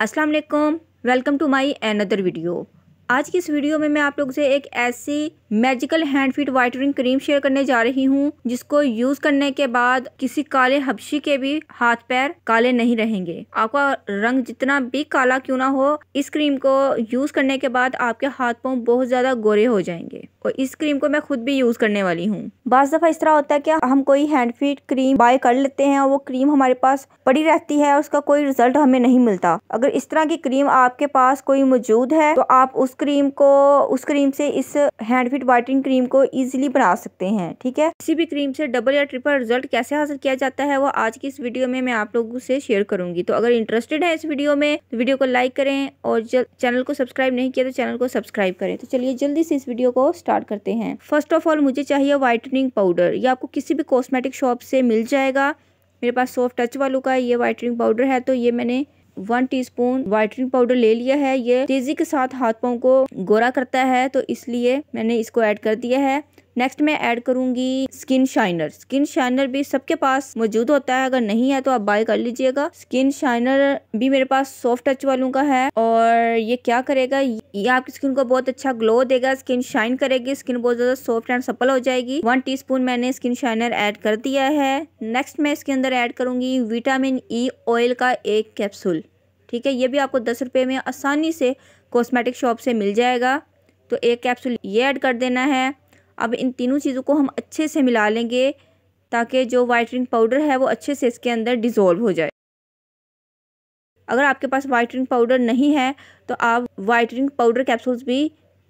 अस्सलाम वालेकुम, welcome to my another video. आज की इस वीडियो में मैं आप लोगों से एक ऐसी magical hand feet whitening cream share करने जा रही हूँ जिसको यूज करने के बाद किसी काले हबशी के भी हाथ पैर काले नहीं रहेंगे। आपका रंग जितना भी काला क्यों ना हो, इस क्रीम को यूज करने के बाद आपके हाथ पांव बहुत ज्यादा गोरे हो जाएंगे। और इस क्रीम को मैं खुद भी यूज करने वाली हूँ। बाज़ दफा इस तरह होता है कि हम कोई हैंड फीट क्रीम बाय कर लेते हैं और वो क्रीम हमारे पास पड़ी रहती है और उसका कोई रिजल्ट हमें नहीं मिलता। अगर इस तरह की क्रीम आपके पास कोई मौजूद है तो आप उस क्रीम से इस हैंड फीट वाइटनिंग क्रीम को इजीली बना सकते हैं। ठीक है, किसी भी क्रीम से डबल या ट्रिपल रिजल्ट कैसे हासिल किया जाता है वो आज की इस वीडियो में मैं आप लोगों से शेयर करूंगी। तो अगर इंटरेस्टेड है इस वीडियो में तो वीडियो को लाइक करें और चैनल को सब्सक्राइब नहीं किया तो चैनल को सब्सक्राइब करें। तो चलिए जल्दी से इस वीडियो को स्टार्ट करते हैं। फर्स्ट ऑफ ऑल मुझे चाहिए वाइटनिंग पाउडर। ये आपको किसी भी कॉस्मेटिक शॉप से मिल जाएगा। मेरे पास सॉफ्ट टच वालों का ये वाइटनिंग पाउडर है, तो ये मैंने 1 टीस्पून वाइटनिंग पाउडर ले लिया है। ये तेजी के साथ हाथ पांव को गोरा करता है, तो इसलिए मैंने इसको ऐड कर दिया है। नेक्स्ट मैं ऐड करूंगी स्किन शाइनर। स्किन शाइनर भी सबके पास मौजूद होता है, अगर नहीं है तो आप बाय कर लीजिएगा। स्किन शाइनर भी मेरे पास सॉफ्ट टच वालों का है और ये क्या करेगा, ये आपकी स्किन को बहुत अच्छा ग्लो देगा, स्किन शाइन करेगी, स्किन बहुत ज्यादा सॉफ्ट एंड सपल हो जाएगी। 1 टीस्पून मैंने स्किन शाइनर ऐड कर दिया है। नेक्स्ट मैं इसके अंदर ऐड करूंगी विटामिन ई ऑयल का 1 कैप्सूल। ठीक है, ये भी आपको 10 रुपए में आसानी से कॉस्मेटिक शॉप से मिल जाएगा। तो 1 कैप्सूल ये ऐड कर देना है। अब इन तीनों चीज़ों को हम अच्छे से मिला लेंगे ताकि जो वाइटनिंग पाउडर है वो अच्छे से इसके अंदर डिज़ोल्व हो जाए। अगर आपके पास वाइटनिंग पाउडर नहीं है तो आप वाइटनिंग पाउडर कैप्सूल्स भी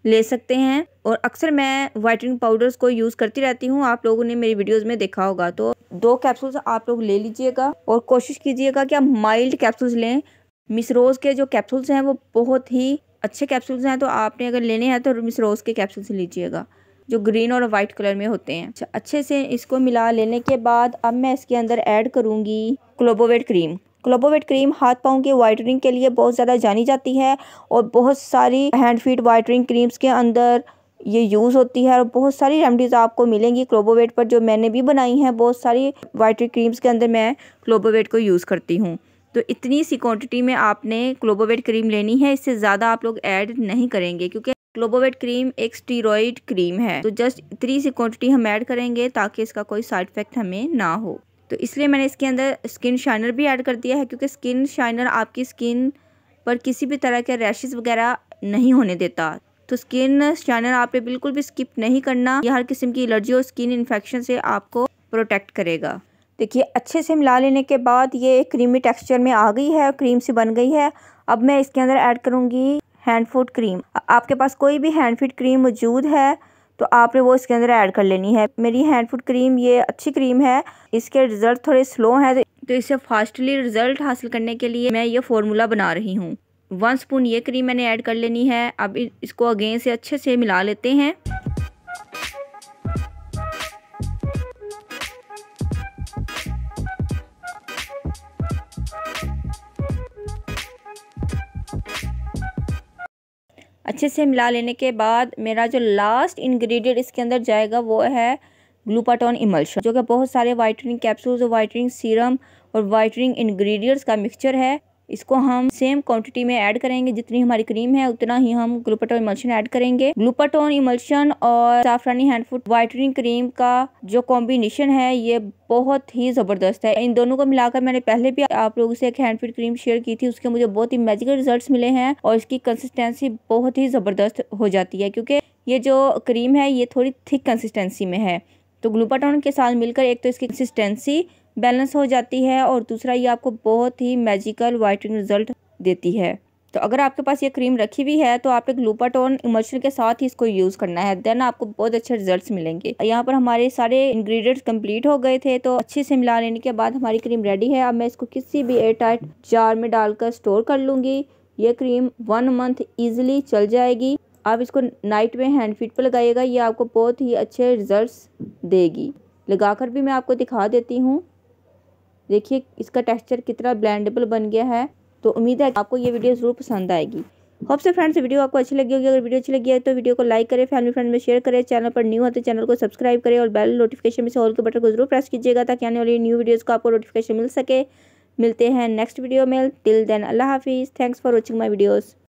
ले सकते हैं। और अक्सर मैं वाइटनिंग पाउडर्स को यूज़ करती रहती हूँ, आप लोगों ने मेरी वीडियोस में देखा होगा। तो 2 कैप्सूल्स आप लोग ले लीजिएगा और कोशिश कीजिएगा कि आप माइल्ड कैप्सूल्स लें। मिस रोज़ के जो कैप्सूल्स हैं वो बहुत ही अच्छे कैप्सूल्स हैं, तो आपने अगर लेने हैं तो मिस रोज़ के कैप्सूल्स लीजिएगा जो ग्रीन और वाइट कलर में होते हैं। अच्छे से इसको मिला लेने के बाद अब मैं इसके अंदर ऐड करूंगी क्लोबोवेट क्रीम। क्लोबोवेट क्रीम हाथ पाँव की वाइटनिंग के लिए बहुत ज़्यादा जानी जाती है और बहुत सारी हैंड फीट वाइटनिंग क्रीम्स के अंदर ये यूज़ होती है और बहुत सारी रेमडीज़ आपको मिलेंगी क्लोबोवेट पर, जो मैंने भी बनाई हैं। बहुत सारी वाइटनिंग क्रीम्स के अंदर मैं क्लोबोवेट को यूज़ करती हूँ। तो इतनी सी क्वांटिटी में आपने क्लोबोवेट क्रीम लेनी है, इससे ज़्यादा आप लोग ऐड नहीं करेंगे क्योंकि क्लोबोवेट क्रीम एक स्टीरॉइड क्रीम है। तो जस्ट इतनी सी क्वांटिटी हम ऐड करेंगे ताकि इसका कोई साइड इफेक्ट हमें ना हो। तो इसलिए मैंने इसके अंदर स्किन शाइनर भी ऐड कर दिया है क्योंकि स्किन शाइनर आपकी स्किन पर किसी भी तरह के रैशेस वगैरह नहीं होने देता। तो स्किन शाइनर आपने बिल्कुल भी स्किप नहीं करना, यह हर किस्म की एलर्जी और स्किन इन्फेक्शन से आपको प्रोटेक्ट करेगा। देखिए अच्छे से मिला लेने के बाद ये क्रीमी टेक्सचर में आ गई है, क्रीम सी बन गई है। अब मैं इसके अंदर ऐड करूँगी हैंड फूट क्रीम। आपके पास कोई भी हैंड फीट क्रीम मौजूद है तो आपने वो इसके अंदर ऐड कर लेनी है। मेरी हैंड फूट क्रीम ये अच्छी क्रीम है, इसके रिजल्ट थोड़े स्लो हैं, तो इससे फास्टली रिजल्ट हासिल करने के लिए मैं ये फॉर्मूला बना रही हूँ। 1 स्पून ये क्रीम मैंने ऐड कर लेनी है। अब इसको अगेन से अच्छे से मिला लेते हैं। अच्छे से मिला लेने के बाद मेरा जो लास्ट इंग्रेडिएंट इसके अंदर जाएगा वो है ग्लूटाथोन इमल्शन, जो कि बहुत सारे वाइटनिंग कैप्सूल्स और वाइटनिंग सीरम और वाइटनिंग इंग्रेडिएंट्स का मिक्सचर है। इसको हम सेम क्वांटिटी में ऐड करेंगे, जितनी हमारी क्रीम है उतना ही हम ग्लूटाथोन इमल्शन ऐड करेंगे। ग्लूटाथोन इमल्शन और साफरानी हैंड फूट वाइटनिंग क्रीम का जो कॉम्बिनेशन है ये बहुत ही ज़बरदस्त है। इन दोनों को मिलाकर मैंने पहले भी आप लोगों से एक हैंड फीट क्रीम शेयर की थी, उसके मुझे बहुत ही मैजिकल रिजल्ट्स मिले हैं और इसकी कंसिस्टेंसी बहुत ही ज़बरदस्त हो जाती है क्योंकि ये जो क्रीम है ये थोड़ी थिक कंसिस्टेंसी में है। तो ग्लूटाथोन के साथ मिलकर एक तो इसकी कंसिस्टेंसी बैलेंस हो जाती है और दूसरा ये आपको बहुत ही मैजिकल वाइटनिंग रिजल्ट देती है। तो अगर आपके पास ये क्रीम रखी हुई है तो आपने ग्लूटाथोन इमल्शन के साथ ही इसको यूज़ करना है, देन आपको बहुत अच्छे रिजल्ट्स मिलेंगे। यहाँ पर हमारे सारे इंग्रेडिएंट्स कंप्लीट हो गए थे, तो अच्छे से मिला लेने के बाद हमारी क्रीम रेडी है। अब मैं इसको किसी भी एयर टाइट जार में डालकर स्टोर कर लूँगी। ये क्रीम 1 मंथ ईजिली चल जाएगी। आप इसको नाइट में हैंड फीट पर लगाइएगा, ये आपको बहुत ही अच्छे रिजल्ट्स देगी। लगाकर भी मैं आपको दिखा देती हूँ। देखिए इसका टेक्सचर कितना ब्लेंडेबल बन गया है। तो उम्मीद है आपको ये वीडियो ज़रूर पसंद आएगी। होप से फ्रेंड्स वीडियो आपको अच्छी लगी होगी। अगर वीडियो अच्छी लगी है तो वीडियो को लाइक करें, फैमिली फ्रेंड में शेयर करें, चैनल पर न्यू है तो चैनल को सब्सक्राइब करें और बेल नोटिफिकेशन में से ऑल के बटन को जरूर प्रेस कीजिएगा ताकि आने वाली न्यू वीडियोज़ को आपको नोटिफिकेशन मिल सके। मिलते हैं नेक्स्ट वीडियो में। टिल देन अल्लाह हाफिज़। Thanks for watching my videos.